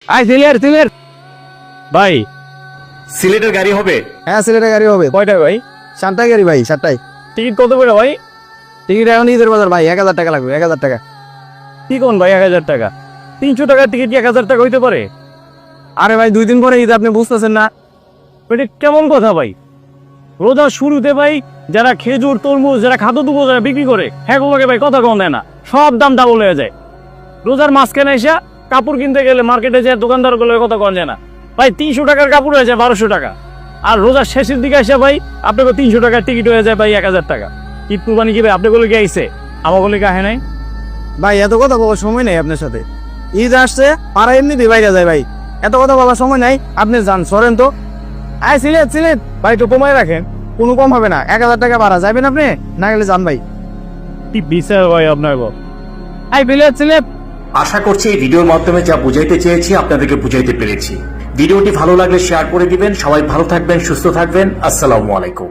I Sylhet ভাই সিলেটের গাড়ি হবে? হ্যাঁ সিলেটের গাড়ি হবে। কয়টা ভাই? 7টায় গাড়ি ভাই, 7টায়। টিকিট কত করে ভাই? টিকিট এখন ঈদের বাজার ভাই, 1000 টাকা লাগবে, 1000 টাকা। কি কোন ভাই 1000 টাকা? 300 টাকার টিকিট কি 1000 টাকা হইতে পারে? আরে ভাই 2 দিন পরে ঈদ, আপনি বুঝতেছেন না? এটা কেমন কথা ভাই? রোজার শুরুতে ভাই যারা খেজুর তরমুজ যারা খাদ্য দুপুর যারা বিক্রি করে হ্যাঁ গুলোকে ভাই কথা কম দেয় না, সব দাম ডাবল হয়ে যায়। রোজার মাঝখানে এসে কাপড় কিনতে গেলে মার্কেটে যে দোকানদার গুলো কথা কম যায় না ভাই। 300 টাকার কাপড় হয়ে যায় 1200 টাকা, আর রোজার শেষের দিকে এসে ভাই আপনাকে 300 টাকার টিকিট হয়ে যায় ভাই 1000 টাকা। ঈদ কুরবানি কি ভাই আপনাগুলো কি আইছে, আমাগুলো কি আহে নাই? ভাই এত কথা বলার সময় নেই আপনার সাথে। ঈদ আসছে, পাড়া এমনিতেই বাইরে যায় ভাই, এত কথা বলার সময় নাই। আপনি যান, সরেন তো। আয় সিলেট ভাই, একটু কমায় রাখেন, কোনো কম হবে না। 1000 টাকা ভাড়া, যাবেন আপনি? না গেলে যান ভাই। কি বিচার ভাই আপনার গো? আই সিলেট। আশা করছি এই ভিডিওর মাধ্যমে যা বুঝাইতে চেয়েছি আপনাদেরকে বুঝাইতে পেরেছি। ভিডিওটি ভালো লাগলে শেয়ার করে দিবেন। সবাই ভালো থাকবেন, সুস্থ থাকবেন। আসসালামু আলাইকুম।